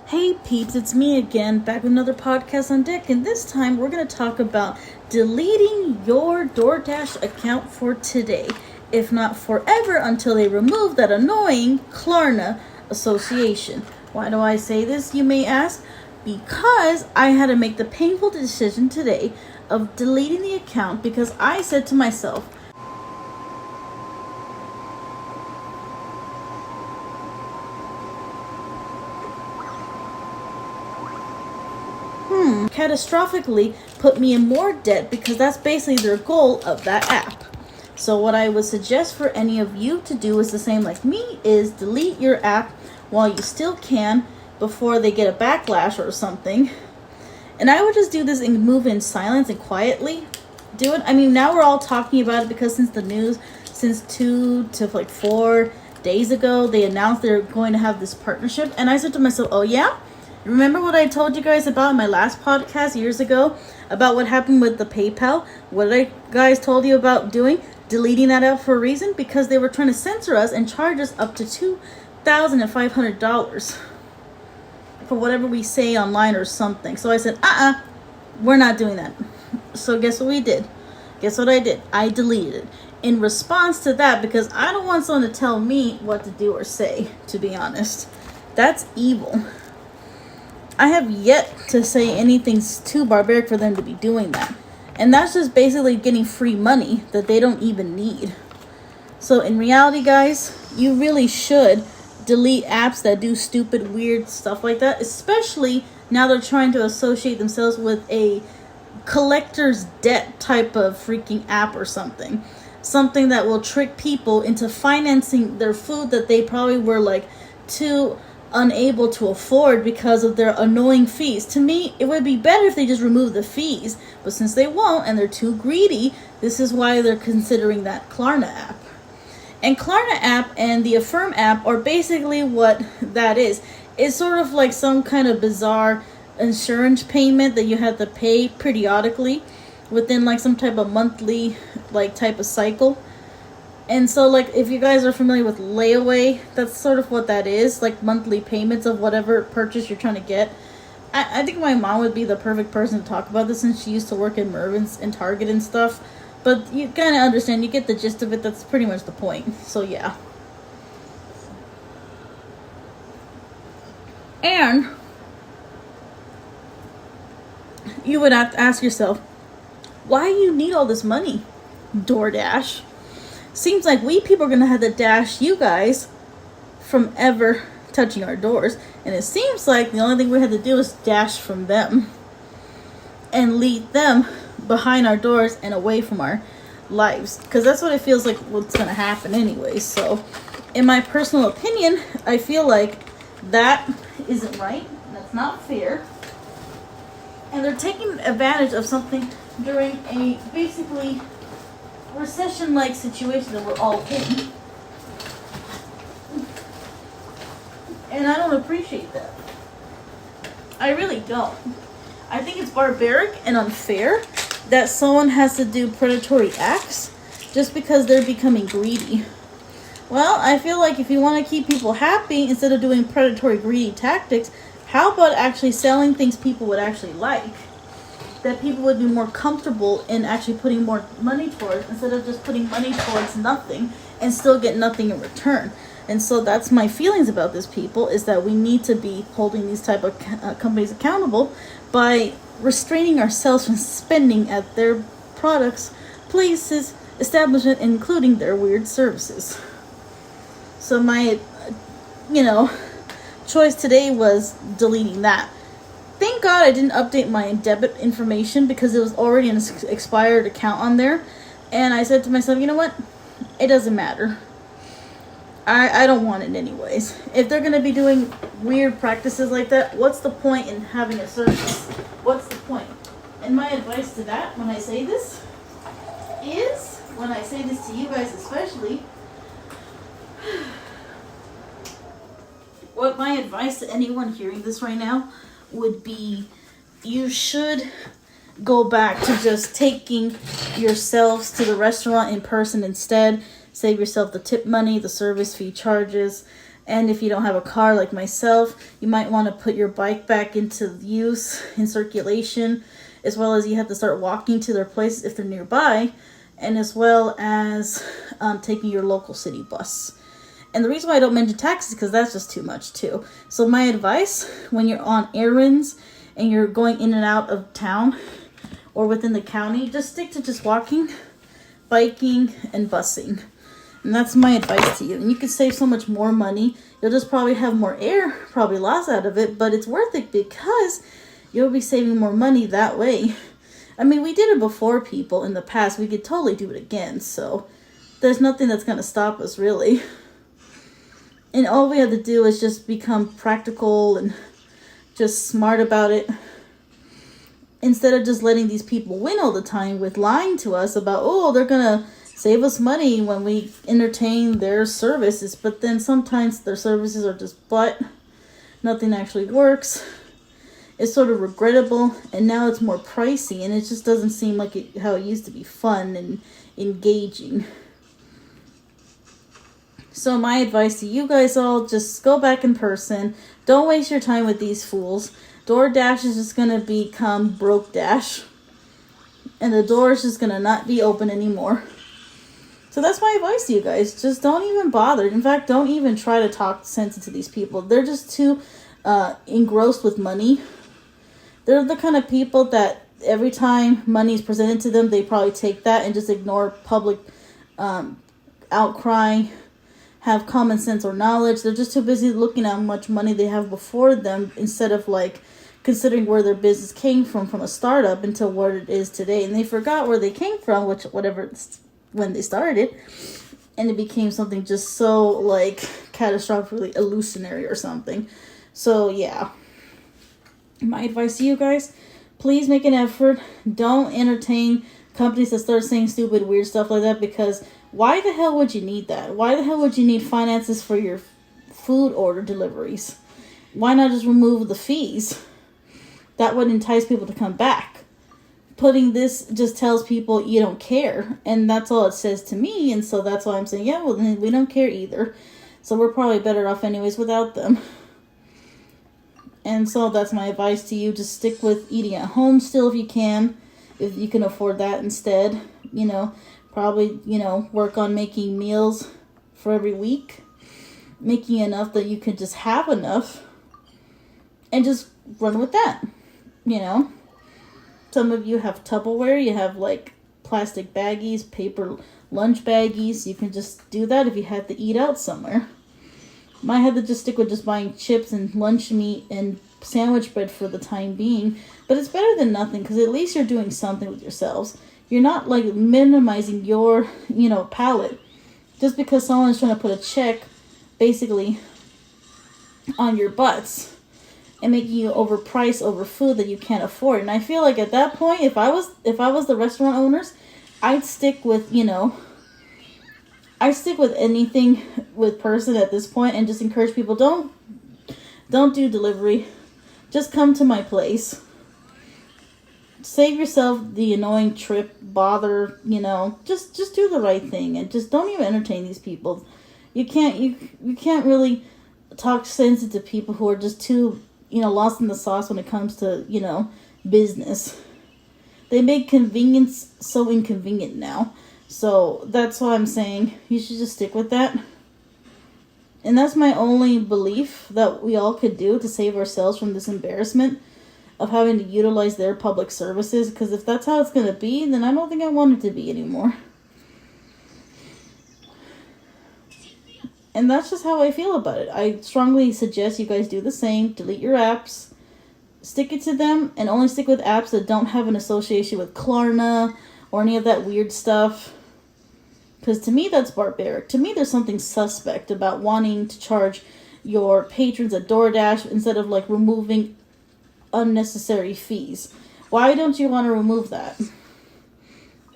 Hey peeps, it's me again, back with another podcast on deck, and this time we're going to talk about deleting your DoorDash account for today, if not forever, until they remove that annoying Klarna association. Why do I say this, you may ask? Because I had to make the painful decision today of deleting the account because I said to myself, catastrophically put me in more debt because that's basically their goal of that app. So what I would suggest for any of you to do is the same like me, is delete your app while you still can before they get a backlash or something. And I would just do this and move in silence and quietly do it. I mean, now we're all talking about it because since the news, since 2 to 4 days ago, they announced they're going to have this partnership. And I said to myself, oh yeah? Remember what I told you guys about in my last podcast years ago about what happened with the PayPal? What I guys told you about doing? Deleting that app for a reason? Because they were trying to censor us and charge us up to $2,500 for whatever we say online or something. So I said, we're not doing that. So guess what we did? Guess what I did? I deleted it. In response to that, because I don't want someone to tell me what to do or say, to be honest. That's evil. I have yet to say anything too barbaric for them to be doing that. And that's just basically getting free money that they don't even need. So in reality, guys, you really should delete apps that do stupid, weird stuff like that. Especially now they're trying to associate themselves with a collector's debt type of freaking app or something. Something that will trick people into financing their food that they probably were like too unable to afford because of their annoying fees. To me, it would be better if they just remove the fees, but since they won't and they're too greedy, this is why they're considering that Klarna app. And Klarna app and the Affirm app are basically what that is. It's sort of like some kind of bizarre insurance payment that you have to pay periodically within like some type of monthly like type of cycle. And so, like, if you guys are familiar with layaway, that's sort of what that is, like monthly payments of whatever purchase you're trying to get. I think my mom would be the perfect person to talk about this since she used to work in Mervyn's and Target and stuff. But you kind of understand, you get the gist of it, that's pretty much the point. So, yeah. And you would have to ask yourself, why do you need all this money, DoorDash? Seems like we people are going to have to dash you guys from ever touching our doors. And it seems like the only thing we have to do is dash from them. And lead them behind our doors and away from our lives. Because that's what it feels like what's going to happen anyway. So, in my personal opinion, I feel like that isn't right. That's not fair. And they're taking advantage of something during a basically recession-like situation that we're all in. And I don't appreciate that. I really don't. I think it's barbaric and unfair that someone has to do predatory acts just because they're becoming greedy. Well, I feel like if you want to keep people happy instead of doing predatory greedy tactics, how about actually selling things people would actually like? That people would be more comfortable in actually putting more money towards instead of just putting money towards nothing and still get nothing in return. And so that's my feelings about this, people, is that we need to be holding these type of companies accountable by restraining ourselves from spending at their products, places, establishment, including their weird services. So my, choice today was deleting that. Thank God I didn't update my debit information because it was already an expired account on there. And I said to myself, you know what? It doesn't matter. I don't want it anyways. If they're going to be doing weird practices like that, what's the point in having a service? What's the point? And my advice to that, when I say this to you guys especially, what my advice to anyone hearing this right now would be, you should go back to just taking yourselves to the restaurant in person instead. Save yourself the tip money, the service fee charges, And if you don't have a car like myself, you might want to put your bike back into use, in circulation, as well as you have to start walking to their places if they're nearby, and as well as taking your local city bus. And the reason why I don't mention taxis is because that's just too much too. So my advice, when you're on errands and you're going in and out of town or within the county, just stick to just walking, biking, and busing. And that's my advice to you. And you can save so much more money. You'll just probably have more air, probably loss out of it, but it's worth it because you'll be saving more money that way. I mean, we did it before, people, in the past. We could totally do it again. So there's nothing that's going to stop us, really. And all we have to do is just become practical and just smart about it. Instead of just letting these people win all the time with lying to us about, oh, they're going to save us money when we entertain their services. But then sometimes their services are just butt. Nothing actually works. It's sort of regrettable. And now it's more pricey. And it just doesn't seem like how it used to be fun and engaging. So my advice to you guys all, just go back in person. Don't waste your time with these fools. DoorDash is just going to become Broke Dash. And the door is just going to not be open anymore. So that's my advice to you guys. Just don't even bother. In fact, don't even try to talk sense into these people. They're just too engrossed with money. They're the kind of people that every time money is presented to them, they probably take that and just ignore public outcry, have common sense or knowledge. They're just too busy looking at how much money they have before them instead of like considering where their business came from a startup until what it is today. And they forgot where they came from, when they started, and it became something just so like catastrophically illusionary or something. So yeah, my advice to you guys, please make an effort. Don't entertain companies that start saying stupid, weird stuff like that, because why the hell would you need that? Why the hell would you need finances for your food order deliveries? Why not just remove the fees? That would entice people to come back. Putting this just tells people you don't care, and that's all it says to me. And so that's why I'm saying, yeah, well, then we don't care either, so we're probably better off anyways without them. And so that's my advice to you. Just stick with eating at home still if you can afford that instead. Probably work on making meals for every week, making enough that you can just have enough and just run with that. Some of you have Tupperware, you have like plastic baggies, paper lunch baggies. You can just do that if you have to eat out somewhere. Might have to just stick with just buying chips and lunch meat and sandwich bread for the time being. But it's better than nothing because at least you're doing something with yourselves. You're not like minimizing your, palate. Just because someone's trying to put a check basically on your butts and making you overprice over food that you can't afford. And I feel like at that point, if I was the restaurant owners, I'd stick with anything with person at this point and just encourage people, don't do delivery. Just come to my place. Save yourself the annoying trip, bother, just do the right thing and just don't even entertain these people. You can't really talk sense into people who are just too lost in the sauce when it comes to, business. They make convenience so inconvenient now. So that's why I'm saying you should just stick with that. And that's my only belief that we all could do to save ourselves from this embarrassment of having to utilize their public services. Because if that's how it's going to be, then I don't think I want it to be anymore. And that's just how I feel about it. I strongly suggest you guys do the same. Delete your apps. Stick it to them. And only stick with apps that don't have an association with Klarna or any of that weird stuff. Because to me, that's barbaric. To me, there's something suspect about wanting to charge your patrons at DoorDash instead of like removing unnecessary fees. Why don't you want to remove that?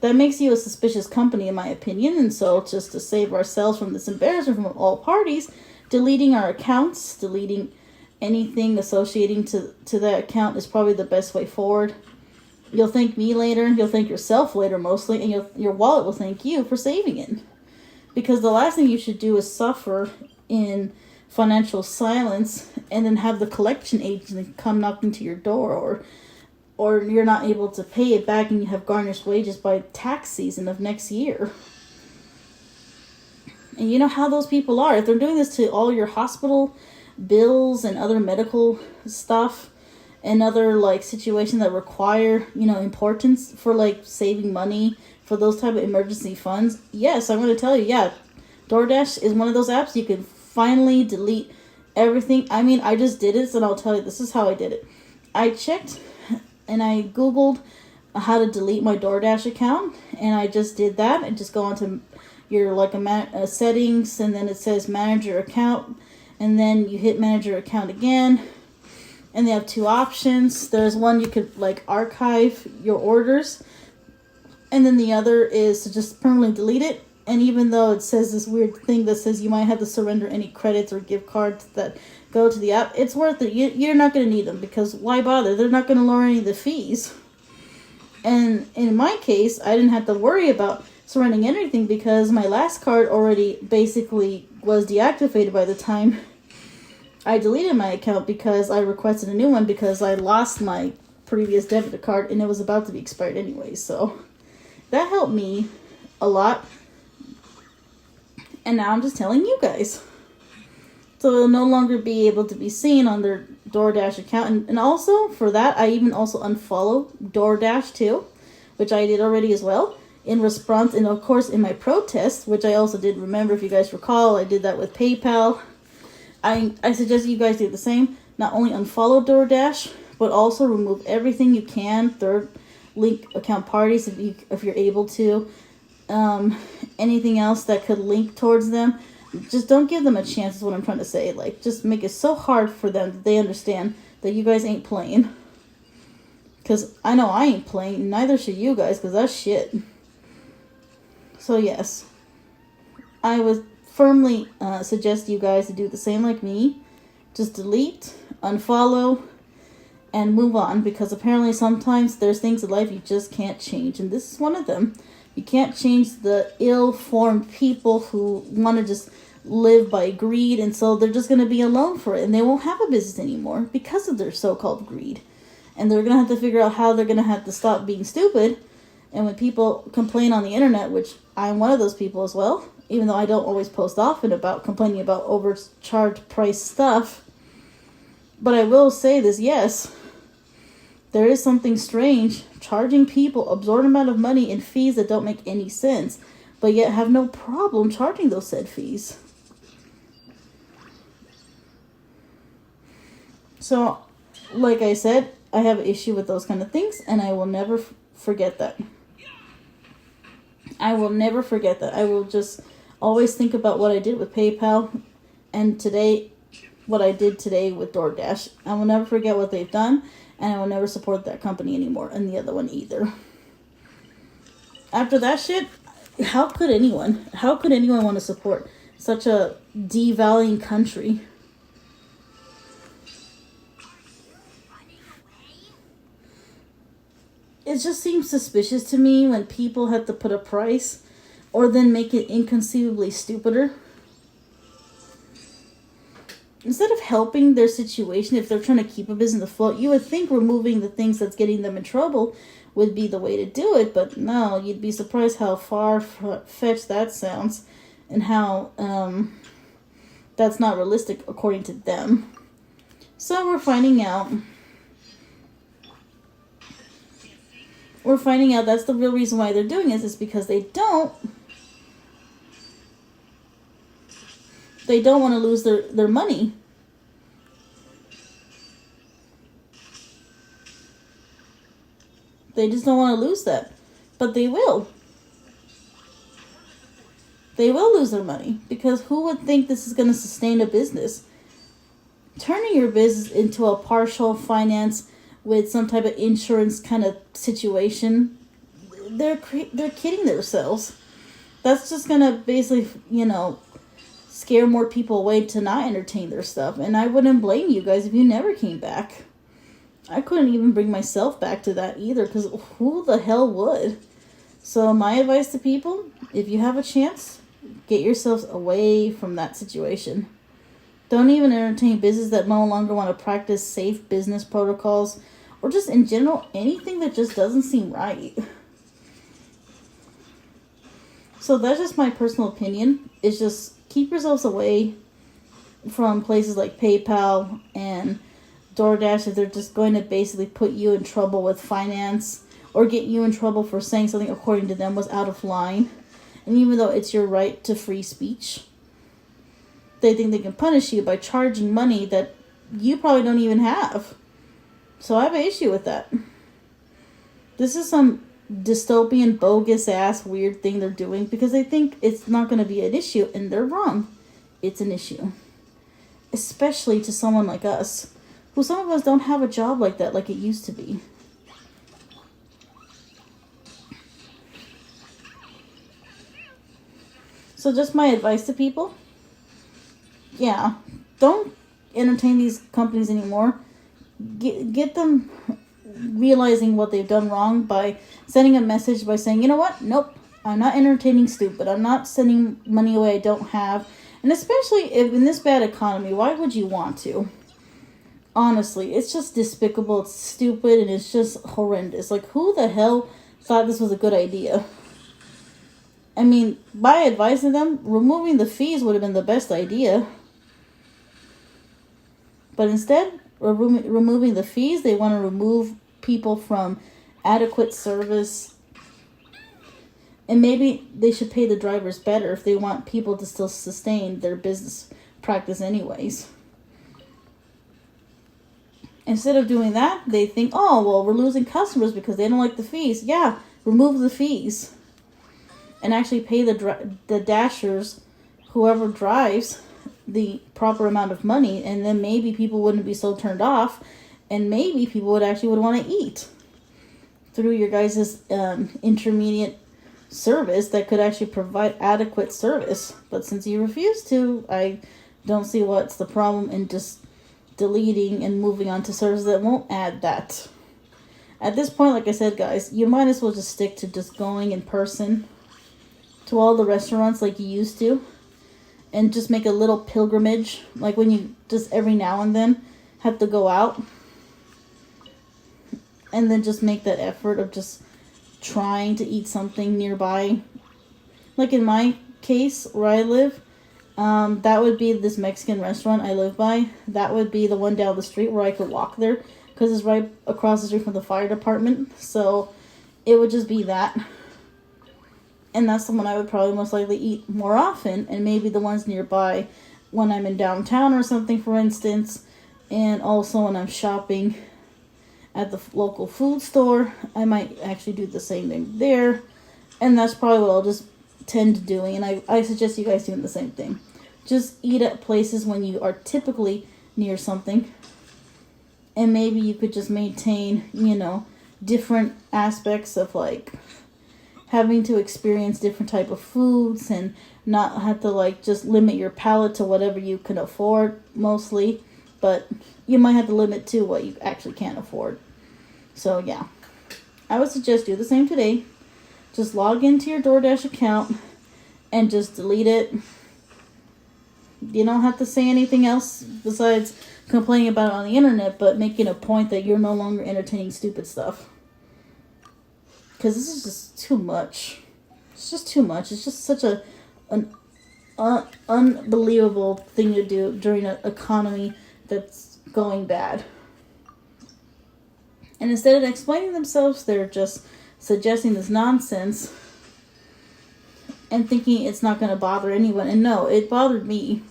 That makes you a suspicious company, in my opinion. And so just to save ourselves from this embarrassment from all parties, deleting our accounts, deleting anything associating to that account is probably the best way forward. You'll thank me later. You'll thank yourself later mostly. And your wallet will thank you for saving it. Because the last thing you should do is suffer in financial silence and then have the collection agent come knock into your door, or you're not able to pay it back and you have garnished wages by tax season of next year. And you know how those people are. If they're doing this to all your hospital bills and other medical stuff and other like situations that require, importance for like saving money for those type of emergency funds, yes, I'm going to tell you, yeah, DoorDash is one of those apps you can finally delete everything. I mean, I just did it, and I'll tell you, this is how I did it. I checked and I Googled how to delete my DoorDash account, and I just did that. And just go onto your settings, and then it says manage your account, and then you hit manage your account again, and they have two options. There's one you could like archive your orders, and then the other is to just permanently delete it. And even though it says this weird thing that says you might have to surrender any credits or gift cards that go to the app, it's worth it. You're not going to need them, because why bother? They're not going to lower any of the fees. And in my case, I didn't have to worry about surrendering anything, because my last card already basically was deactivated by the time I deleted my account, because I requested a new one because I lost my previous debit card and it was about to be expired anyway. So that helped me a lot. And now I'm just telling you guys. So it'll no longer be able to be seen on their DoorDash account. And also, for that, I even also unfollow DoorDash too, which I did already as well. In response, and of course, in my protest, which I also did, remember, if you guys recall, I did that with PayPal. I suggest you guys do the same. Not only unfollow DoorDash, but also remove everything you can, third link account parties if you're able to. Anything else that could link towards them, just don't give them a chance is what I'm trying to say. Like, just make it so hard for them that they understand that you guys ain't playing. Because I know I ain't playing, neither should you guys, because that's shit. So yes, I would firmly suggest you guys to do the same like me. Just delete, unfollow, and move on, because apparently sometimes there's things in life you just can't change, and this is one of them. You can't change the ill-formed people who want to just live by greed, and so they're just going to be alone for it, and they won't have a business anymore because of their so-called greed. And they're going to have to figure out how they're going to have to stop being stupid. And when people complain on the internet, which I'm one of those people as well, even though I don't always post often about complaining about overcharged price stuff, but I will say this, yes, there is something strange charging people absurd amount of money in fees that don't make any sense, but yet have no problem charging those said fees. So, like I said, I have an issue with those kind of things, and I will never forget that. I will never forget that. I will just always think about what I did with PayPal, and today, what I did today with DoorDash. I will never forget what they've done, and I will never support that company anymore, and the other one either. After that shit, how could anyone want to support such a devaluing country? It just seems suspicious to me when people have to put a price or then make it inconceivably stupider. Instead of helping their situation, if they're trying to keep a business afloat, you would think removing the things that's getting them in trouble would be the way to do it. But no, you'd be surprised how far-fetched that sounds and how that's not realistic according to them. So we're finding out that's the real reason why they're doing this, is because they don't want to lose their money. They just don't want to lose that. But they will. They will lose their money, because who would think this is going to sustain a business? Turning your business into a partial finance with some type of insurance kind of situation, they're kidding themselves. That's just going to basically, scare more people away to not entertain their stuff. And I wouldn't blame you guys if you never came back. I couldn't even bring myself back to that either, because who the hell would? So my advice to people, if you have a chance, get yourselves away from that situation. Don't even entertain businesses that no longer want to practice safe business protocols, or just in general, anything that just doesn't seem right. So that's just my personal opinion. It's just keep yourselves away from places like PayPal and DoorDash if they're just going to basically put you in trouble with finance or get you in trouble for saying something according to them was out of line. And even though it's your right to free speech, they think they can punish you by charging money that you probably don't even have. So I have an issue with that. This is some dystopian, bogus ass weird thing they're doing because they think it's not going to be an issue, and they're wrong. It's an issue. Especially to someone like us, who some of us don't have a job like that like it used to be. So just my advice to people, yeah, don't entertain these companies anymore. Get them realizing what they've done wrong by sending a message by saying, you know what, nope, I'm not entertaining stupid. I'm not sending money away I don't have. And especially if in this bad economy, why would you want to? Honestly, it's just despicable, it's stupid, and it's just horrendous. Like, who the hell thought this was a good idea? I mean, by advising them, removing the fees would have been the best idea. But instead, removing the fees, they want to remove people from adequate service. And maybe they should pay the drivers better if they want people to still sustain their business practice anyways. Instead of doing that, they think, oh, well, we're losing customers because they don't like the fees. Yeah, remove the fees. And actually pay the dashers, whoever drives, the proper amount of money, and then maybe people wouldn't be so turned off, and maybe people would want to eat through your guys' intermediate service that could actually provide adequate service. But since you refuse to, I don't see what's the problem in just deleting and moving on to services that won't add that. At this point, like I said, guys, you might as well just stick to just going in person to all the restaurants like you used to, and just make a little pilgrimage, like when you just every now and then have to go out, and then just make that effort of just trying to eat something nearby. Like in my case, where I live, that would be this Mexican restaurant I live by. That would be the one down the street where I could walk there, because it's right across the street from the fire department. So it would just be that. And that's the one I would probably most likely eat more often, and maybe the ones nearby when I'm in downtown or something, for instance, and also when I'm shopping at the local food store, I might actually do the same thing there, and that's probably what I'll just tend to doing, and I suggest you guys doing the same thing. Just eat at places when you are typically near something, and maybe you could just maintain, different aspects of like having to experience different type of foods and not have to just limit your palate to whatever you can afford mostly, but you might have to limit to what you actually can't afford. So yeah, I would suggest do the same today. Just log into your DoorDash account and just delete it. You don't have to say anything else besides complaining about it on the internet, but making a point that you're no longer entertaining stupid stuff. Because this is just too much. It's just too much. It's just such an unbelievable thing to do during an economy that's going bad. And instead of explaining themselves, they're just suggesting this nonsense and thinking it's not going to bother anyone. And no, it bothered me.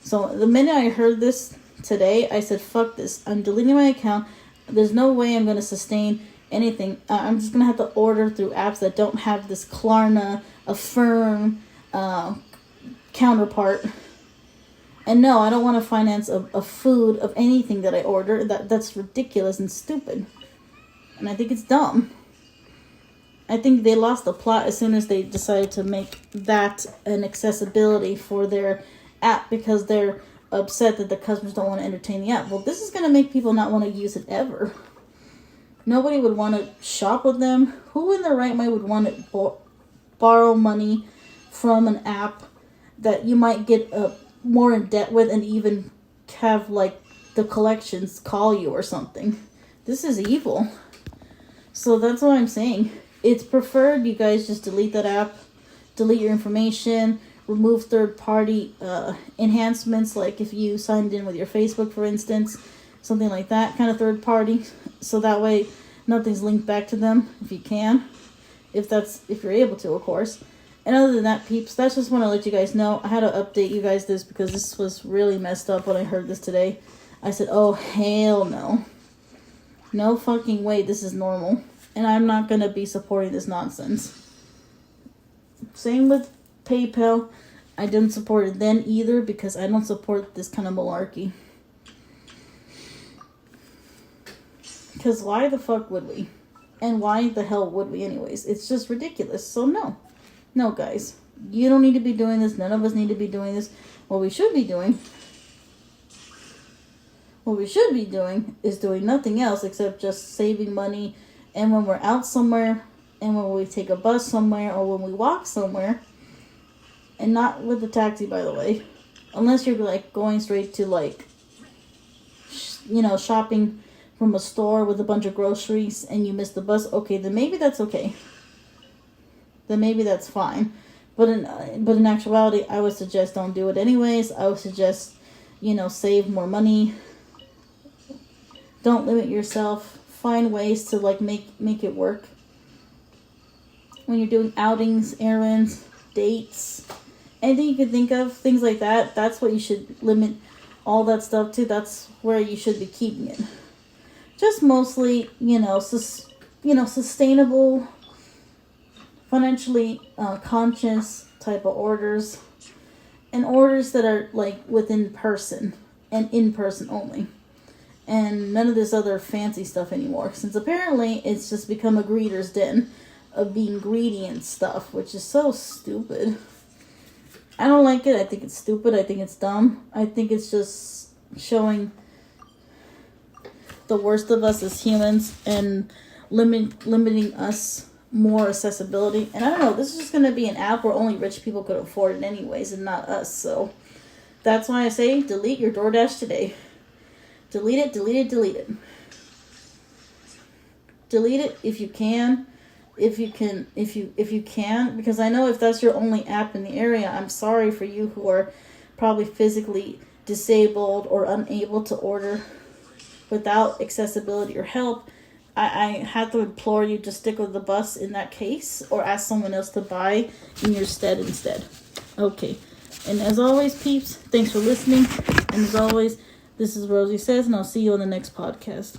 So the minute I heard this today, I said, fuck this. I'm deleting my account. There's no way I'm going to sustain anything. I'm just going to have to order through apps that don't have this Klarna, Affirm counterpart. And no, I don't want to finance a food of anything that I order. That's ridiculous and stupid. And I think it's dumb. I think they lost the plot as soon as they decided to make that an accessibility for their app because they're upset that the customers don't want to entertain the app. Well, this is going to make people not want to use it ever. Nobody would want to shop with them. Who in their right mind would want to borrow money from an app that you might get more in debt with and even have like the collections call you or something. This is evil. So that's what I'm saying. It's preferred you guys just delete that app, delete your information, remove third-party enhancements, like if you signed in with your Facebook, for instance, something like that, kind of third-party, so that way nothing's linked back to them, if you can, if you're able to, of course. And other than that, peeps, that's just want to let you guys know. I had to update you guys this because this was really messed up when I heard this today. I said, oh, hell no. No fucking way this is normal. And I'm not going to be supporting this nonsense. Same with PayPal. I didn't support it then either because I don't support this kind of malarkey. Because why the fuck would we? And why the hell would we anyways? It's just ridiculous. So no. No, guys. You don't need to be doing this. None of us need to be doing this. What we should be doing is doing nothing else except just saving money. And when we're out somewhere, and when we take a bus somewhere, or when we walk somewhere, and not with the taxi, by the way, unless you're like going straight to like, shopping from a store with a bunch of groceries and you miss the bus, okay, then maybe that's okay. Then maybe that's fine. But in actuality, I would suggest don't do it anyways. I would suggest, save more money. Don't limit yourself. Find ways to like make it work. When you're doing outings, errands, dates, anything you can think of, things like that, that's what you should limit all that stuff to. That's where you should be keeping it. Just mostly, sustainable, financially conscious type of orders, and orders that are like within person and in person only. And none of this other fancy stuff anymore. Since apparently it's just become a greeter's den of being greedy and stuff, which is so stupid. I don't like it. I think it's stupid. I think it's dumb. I think it's just showing the worst of us as humans and limiting us more accessibility. And I don't know, this is just going to be an app where only rich people could afford it anyways and not us. So that's why I say delete your DoorDash today. Delete it, delete it, delete it. Delete it if you can. If you can, because I know if that's your only app in the area, I'm sorry for you who are probably physically disabled or unable to order without accessibility or help. I have to implore you to stick with the bus in that case, or ask someone else to buy in your stead instead. Okay. And as always, peeps, thanks for listening. And as always, this is RosySays, and I'll see you on the next podcast.